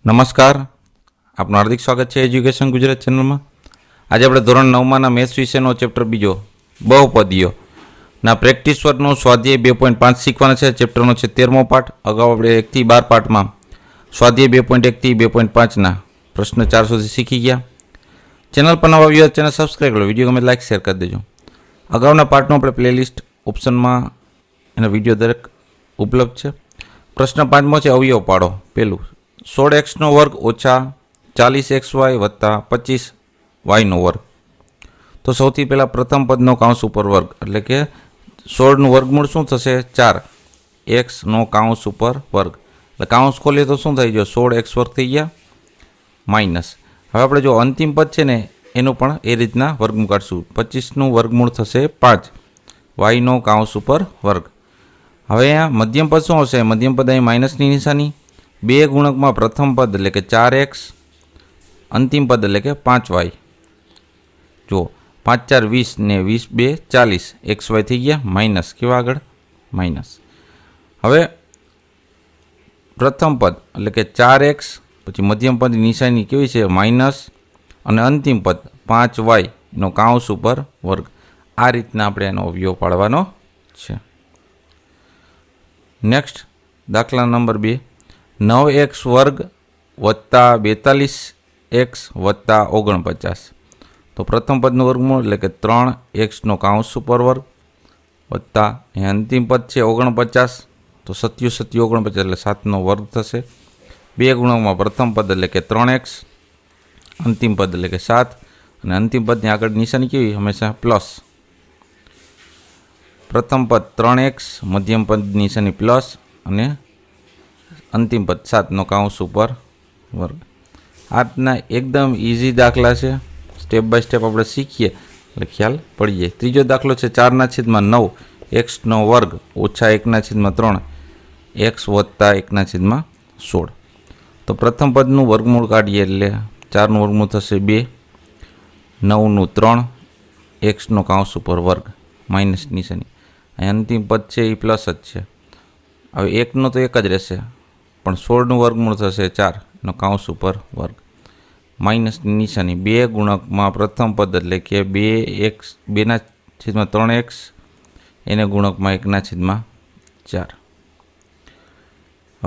નમસ્કાર, આપનું હાર્દિક સ્વાગત છે એજ્યુકેશન ગુજરાત ચેનલમાં. આજે આપણે ધોરણ 9માના મેથ્સ વિષયનો ચેપ્ટર બીજો બહુપદીઓ ના પ્રેક્ટિસ વર્કનો સ્વાધ્યાય 2.5 શીખવાના છે. ચેપ્ટરનો છે 13મો પાઠ. અગાઉ આપણે 1 થી 12 પાઠમાં સ્વાધ્યાય 2.1 થી 2.5ના પ્રશ્ન 4 સુધી શીખી ગયા. ચેનલ પર નવા વ્યૂઅર ચેનલ સબસ્ક્રાઈબ કરો, વિડીયો ગમે લાઈક શેર કરી દેજો. અગાઉના પાઠનો આપણે પ્લેલિસ્ટ ઓપ્શનમાં એના વિડીયો દરેક ઉપલબ્ધ છે. પ્રશ્ન 5મો છે અવયવ પાડો. પહેલું 16x વર્ગ ઓછા 40xy વત્તા 25y વર્ગ. તો સૌથી પહેલાં પ્રથમ પદનો કાઉન્સ ઉપર વર્ગ એટલે કે 16નું વર્ગમૂળ શું થશે? 4x કાઉન્સ ઉપર વર્ગ. એટલે કાઉન્સ ખોલીએ તો શું થઈ ગયો? 16x વર્ગ થઈ ગયા માઇનસ. હવે આપણે જો અંતિમ પદ છે ને એનું પણ એ રીતના વર્ગમૂળ કાઢશું. 25નું વર્ગમૂળ થશે 5 કાઉન્સ ઉપર વર્ગ. હવે અહીંયા મધ્યમ પદ શું હશે? મધ્યમ પદ અહીં માઇનસની નિશાની. બે ગુણકમાં પ્રથમ પદ એટલે કે 4x, અંતિમ પદ એટલે કે 5y. જુઓ 5 4 20 ને 20 2 40, xy થઈ ગયા માઇનસ. કેવા આગળ? માઇનસ. હવે પ્રથમ પદ એટલે કે 4x, પછી મધ્યમ પદની નિશાની કેવી છે? માઇનસ, અને અંતિમ પદ 5y કાઉન્સ ઉપર વર્ગ. આ રીતના આપણે એનો અવયવ પાડવાનો છે. નેક્સ્ટ દાખલા નંબર 2, 9x વર્ગ વત્તા 42x વત્તા 49. તો પ્રથમ પદનું વર્ગમૂળ એટલે કે 3x કાઉન્સ ઉપર વર્ગ વત્તા એ અંતિમ પદ છે 49. તો 7 7 49 એટલે 7નો વર્ગ થશે. બે ગુણકમાં પ્રથમ પદ એટલે કે 3x, અંતિમ પદ એટલે કે 7, અને અંતિમ પદની આગળ નિશાની કેવી? હંમેશા પ્લસ. પ્રથમ પદ 3x, મધ્યમ પદ નિશાની પ્લસ, અને અંતિમ પદ 7 કાઉન્સ ઉપર વર્ગ. આ રીતના એકદમ ઇઝી દાખલા છે. સ્ટેપ બાય સ્ટેપ આપણે શીખીએ એટલે ખ્યાલ પડી જાય. ત્રીજો દાખલો છે 4/9 x વર્ગ ઓછા 1/3 x વત્તા 1/16. તો પ્રથમ પદનું વર્ગમૂળ કાઢીએ એટલે 4નું વર્ગમૂળ થશે 2, 9નું 3, x કાઉન્સ ઉપર વર્ગ માઇનસ નિશાની. અહીં અંતિમ પદ છે એ પ્લસ જ છે. હવે 1નો તો એક જ રહેશે, પણ 16નું વર્ગમૂળ થશે 4 કાઉન્સ ઉપર વર્ગ માઇનસની નિશાની. બે ગુણકમાં પ્રથમ પદ એટલે કે 2x 2/3x, એને ગુણકમાં 1/4.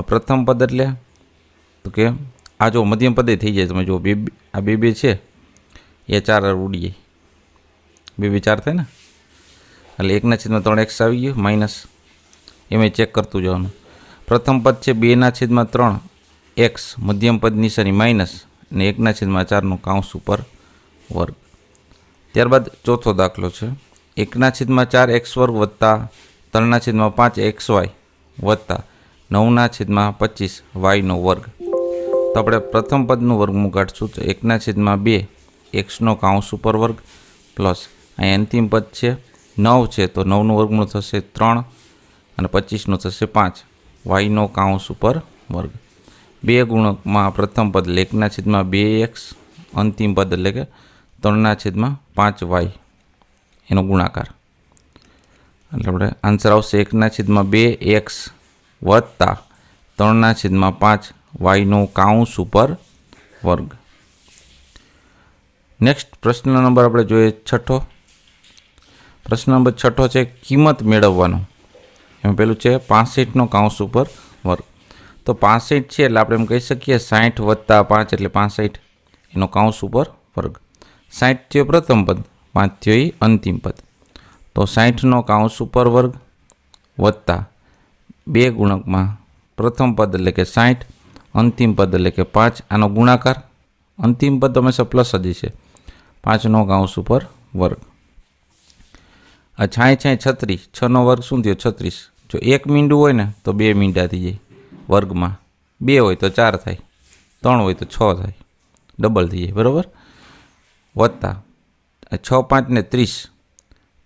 પ્રથમ પદ એટલે તો કે આ જો મધ્યમ પદે થઈ જાય. તમે જો આ બે છે એ 4 ઉડી જાય, 2 4 થાય ને, એટલે 1/3x આવી ગયું માઇનસ. એમાં ચેક કરતું જવાનું. પ્રથમ પદ છે 2/3x, મધ્યમ પદ નિશાની માઇનસ, અને 1/4 કાઉન્સ ઉપર વર્ગ. ત્યારબાદ ચોથો દાખલો છે 1/4x વર્ગ વત્તા 3/5xy વત્તા 9/25y વર્ગ. તો આપણે પ્રથમ પદનું વર્ગમૂળ કાઢશું. તો 1/2x કાઉન્સ ઉપર વર્ગ પ્લસ અહીં અંતિમ પદ છે 9 છે, તો 9નું વર્ગમૂળ થશે 3, અને 25નું થશે 5 y કાઉન્સ ઉપર વર્ગ. બે ગુણકમાં પ્રથમ પદ એટલે 1/2x, અંતિમ પદ એટલે કે 3/5y એનો ગુણાકાર. એટલે આપણે આન્સર આવશે 1/2x વત્તા 3/5y કાઉન્સ ઉપર વર્ગ. નેક્સ્ટ પ્રશ્ન નંબર આપણે જોઈએ છઠ્ઠો. પ્રશ્ન નંબર 6 છે કિંમત મેળવવાનો. એમાં પેલું છે 65 કાઉન્સ ઉપર વર્ગ. તો 65 છે એટલે આપણે એમ કહી શકીએ 60 વત્તા 5 એટલે 65 એનો કાઉન્સ ઉપર વર્ગ. 60 થયો પ્રથમ પદ, 5 થયો એ અંતિમ પદ. તો 60 કાઉન્સ ઉપર વર્ગ વત્તા બે ગુણકમાં પ્રથમ પદ એટલે કે 60, અંતિમ પદ એટલે કે 5, આનો ગુણાકાર. અંતિમ પદ હંમેશા પ્લસ જ છે, 5 કાઉન્સ ઉપર વર્ગ. આ 6 36, 6 વર્ગ શું થયો? 36. જો એક મીંડું હોય ને તો 2 મીંડા થઈ જાય વર્ગમાં, 2 હોય તો 4 થાય, 3 હોય તો 6 થાય, ડબલ થઈ જાય, બરાબર. વત્તા 6 5 ને 30,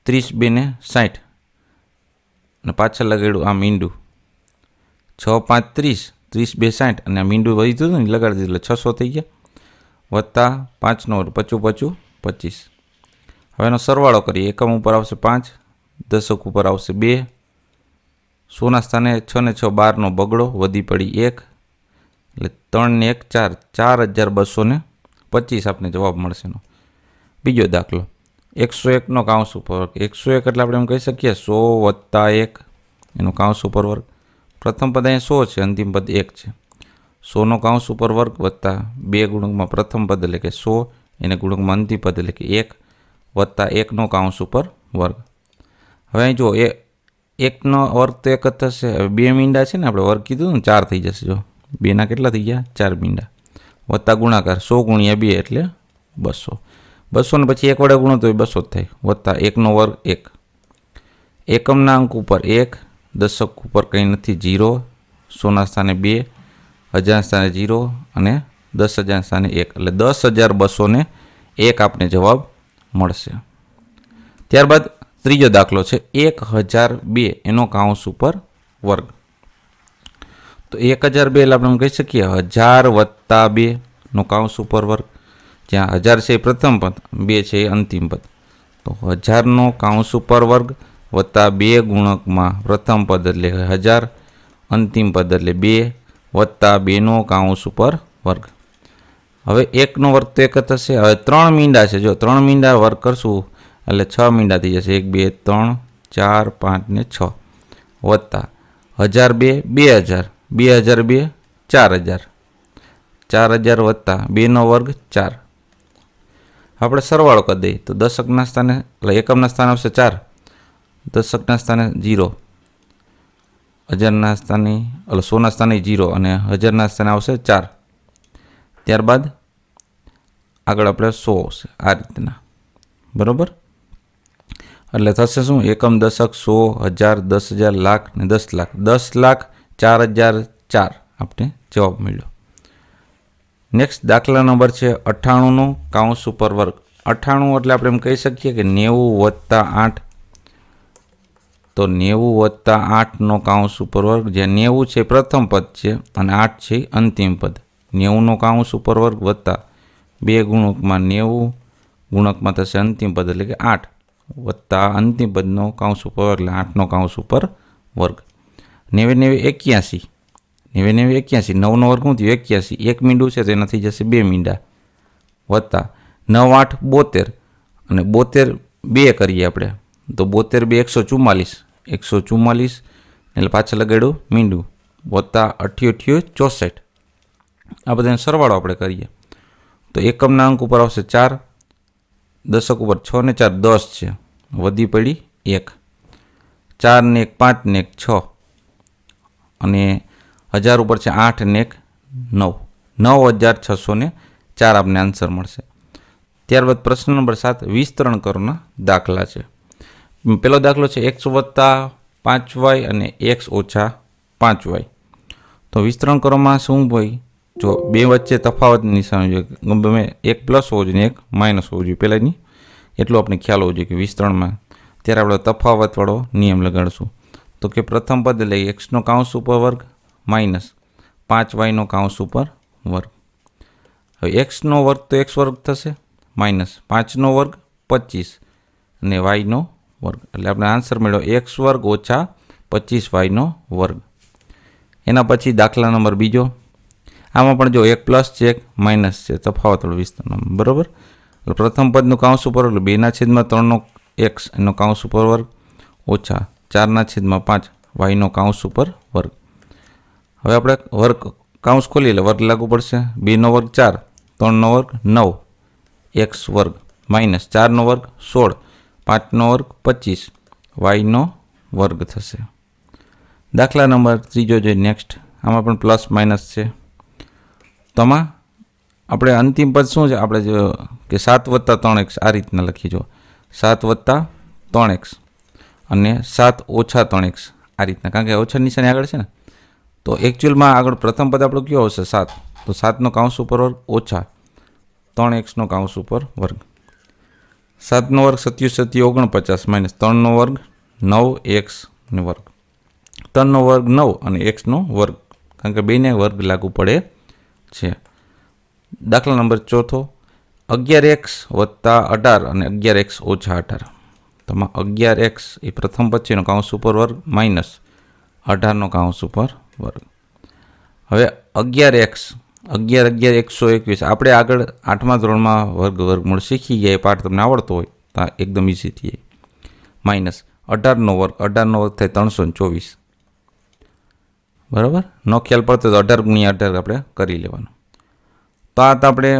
30 2 ને 60, અને પાછળ લગાડ્યું આ મીંડું. 6 5 30, 30 2 60, અને આ મીંડું વધી હતું ને લગાડી દીધું એટલે 600 થઈ ગયા. વત્તા 5 55 55 25. હવે એનો સરવાળો કરીએ. એકમ ઉપર આવશે 5, દશક ઉપર આવશે 2, 100ના સ્થાને 6 ને 6 12 બગડો, વધી પડી 1, એટલે 3 ને 1 4, 4225 આપણે જવાબ મળશે એનો. બીજો દાખલો 101નો કાઉન્સ ઉપર વર્ગ. 101 એટલે આપણે એમ કહી શકીએ 100 વત્તા 1 એનો કાઉન્સ ઉપર વર્ગ. પ્રથમ પદ અહીંયા 100 છે, અંતિમ પદ 1 છે. 100નો કાઉન્સ ઉપર વર્ગ વત્તા 2 ગુણકમાં પ્રથમ પદ એટલે કે 100, એને ગુણકમાં અંતિમ પદ એટલે કે 1 વત્તા 1નો કાઉન્સ ઉપર વર્ગ. હવે અહીં જો 1નો વર્ગ તો 1 જ થશે. હવે 2 મીંડા છે ને, આપણે વર્ગ કીધું ને 4 થઈ જશે. જો 2ના કેટલા થઈ ગયા? 4 મીંડા. વત્તા ગુણાકાર 100 ગુણ્યા 2 એટલે 200. 200 ને પછી 1 વડે ગુણો તો 200 જ થાય. વત્તા 1નો વર્ગ 1. એકમના અંક ઉપર 1, દશક ઉપર કંઈ નથી 0, 100ના સ્થાને 2, 1000 સ્થાને 0 અને 10,000 સ્થાને 1 એટલે 10,201 આપણે જવાબ મળશે. ત્યારબાદ ત્રીજો દાખલો છે 1002 એનો કાઉન્સ ઉપર વર્ગ. તો 1002 એટલે આપણે કહી શકીએ 1000 વત્તા 2 નો કાઉન્સ ઉપર વર્ગ. જ્યાં 1000 છે એ પ્રથમ પદ, 2 છે એ અંતિમ પદ. તો 1000નો કાઉન્સ ઉપર વર્ગ વત્તા 2 ગુણકમાં પ્રથમ પદ એટલે 1000, અંતિમ પદ એટલે 2 વત્તા 2નો કાઉન્સ ઉપર વર્ગ. હવે 1નો વર્ગ તો 1 થશે. હવે 3 મીંડા છે. જો 3 મીંડા વર્ગ કરશું એટલે 6 મીંડા થઈ જશે. 1 2 3 4 5 ને 6 વત્તા 1002 2000, 2002 4000, 4000 વત્તા 2નો વર્ગ 4. આપણે સરવાળો કરી દઈએ તો દશકના સ્થાને એટલે એકમના સ્થાને આવશે 4, દશકના સ્થાને 0, 1000ના સ્થાને એટલે 100ના સ્થાને 0 અને 1000ના સ્થાને આવશે 4. ત્યારબાદ આગળ આપણે 100 આવશે આ રીતના. બરાબર? એટલે થશે શું? એકમ, દશક, 100, 1000, 10,000, લાખ ને 10 લાખ. 10 લાખ 4,004 આપણે જવાબ મળ્યો. નેક્સ્ટ દાખલા નંબર છે 98નો કાઉન્સ ઉપર વર્ગ. 98 એટલે આપણે એમ કહી શકીએ કે 90 વત્તા 8. તો 90 વત્તા 8નો કાઉન્સ ઉપર વર્ગ. જ્યાં 90 છે પ્રથમ પદ છે અને 8 છે અંતિમ પદ. 90નો કાઉન્સ ઉપર વર્ગ વત્તા 2 ગુણકમાં 90 ગુણકમાં થશે અંતિમ પદ એટલે કે 8 વત્તા અંતિમ પદનો કાઉન્સ ઉપર વર્ગ એટલે 8નો કાઉન્સ ઉપર વર્ગ. 90 81, 90 81, 9નો વર્ગ શું થયું? 81. 1 મીંડું છે તો એનાથી જશે 2 મીંડા વત્તા 9 8 72 અને 72 2 કરીએ આપણે તો 72 2 144 એટલે પાછળ લગાડ્યું મીંડું વત્તા 88 64. આ બધાનો સરવાળો આપણે કરીએ તો એકમના અંક ઉપર આવશે 4, દશક ઉપર 6 ને 4 10 છે, વધી પડી 1, 4 ને 1 5 ને 1 6 અને 1000 ઉપર છે 8 ને 1 9, 9604 આપને આન્સર મળશે. ત્યારબાદ પ્રશ્ન નંબર 7 વિસ્તરણ કરોના દાખલા છે. પહેલો દાખલો છે x વત્તા 5y અને x ઓછા 5y. તો વિસ્તરણ કરોમાં શું હોય? જો બે વચ્ચે તફાવતની નિશાની જોઈએ, ગમે એક પ્લસ હોવો જોઈએ ને એક માઇનસ હોવો જોઈએ. પહેલાંની એટલું આપણે ખ્યાલ હોવો જોઈએ કે વિસ્તરણમાં ત્યારે આપણે તફાવતવાળો નિયમ લગાડશું. તો કે પ્રથમ પદ એટલે એક્સનો કાઉન્સ ઉપર વર્ગ માઇનસ 5yનો કાઉન્સ ઉપર વર્ગ. હવે એક્સનો વર્ગ તો એક્સ વર્ગ થશે માઇનસ 5નો વર્ગ 25 અને વાયનો વર્ગ. એટલે આપણે આન્સર મેળવ્યો એક્સ વર્ગ ઓછા 25yનો વર્ગ. એના પછી દાખલા નંબર બીજો. આમાં પણ જો એક પ્લસ છે એક માઇનસ છે, તફાવતવાળો વિસ્તરણ. બરાબર? એટલે પ્રથમ પદનું કાઉન્સ ઉપર એટલે 2/3નો એક્સ એનો કાઉન્સ ઉપર વર્ગ ઓછા 4/5 વાયનો કાઉન્સ ઉપર વર્ગ. હવે આપણે વર્ગ કાઉન્સ ખોલીએ એટલે વર્ગ લાગુ પડશે. 2નો વર્ગ 4, 3નો વર્ગ 9 એક્સ વર્ગ માઇનસ 4નો વર્ગ 16, 5નો વર્ગ 25 વાયનો વર્ગ થશે. દાખલા નંબર ત્રીજો જોઈએ નેક્સ્ટ. આમાં પણ પ્લસ માઇનસ છે. તો આમાં આપણે અંતિમ પદ શું છે? આપણે જો કે 7 વત્તા 3x આ રીતના લખી જો 7 વત્તા 3x અને 7 ઓછા 3x આ રીતના, કારણ કે ઓછા નિશાની આગળ છે ને. તો એકચ્યુઅલમાં આગળ પ્રથમ પદ આપણો કયો આવશે? 7. તો 7નો કાઉન્સ ઉપર વર્ગ ઓછા 3xનો કાઉન્સ ઉપર વર્ગ. 7નો વર્ગ 77 49 માઇનસ 3નો વર્ગ 9x નો વર્ગ. 3નો વર્ગ 9 અને xનો વર્ગ, કારણ કે બેને વર્ગ લાગુ પડે છે. દાખલા નંબર ચોથો 11x વત્તા 18 અને 11x ઓછા 18. તો 11x એ પ્રથમ પદ છે એનો કાઉન્સ ઉપર વર્ગ માઇનસ 18નો કાઉન્સ ઉપર વર્ગ. હવે 11x 11 આપણે આગળ 8મા ધોરણમાં વર્ગમૂળ શીખી ગયા. એ પાઠ તમને આવડતો હોય તો એકદમ ઇઝીથી માઇનસ 18નો વર્ગ થાય 324. બરાબર, નો ખ્યાલ પડતો તો 18 × 18 આપણે કરી લેવાનું. તો આ તો આપણે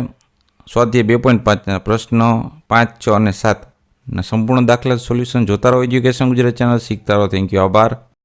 સ્વાધ્યાય 2.5 પ્રશ્ન 5, 6 અને 7 ના સંપૂર્ણ દાખલા સોલ્યુશન જોતા રહો એજ્યુકેશન ગુજરાત ચેનલ. શીખતા રહો. થેન્ક યુ, આભાર.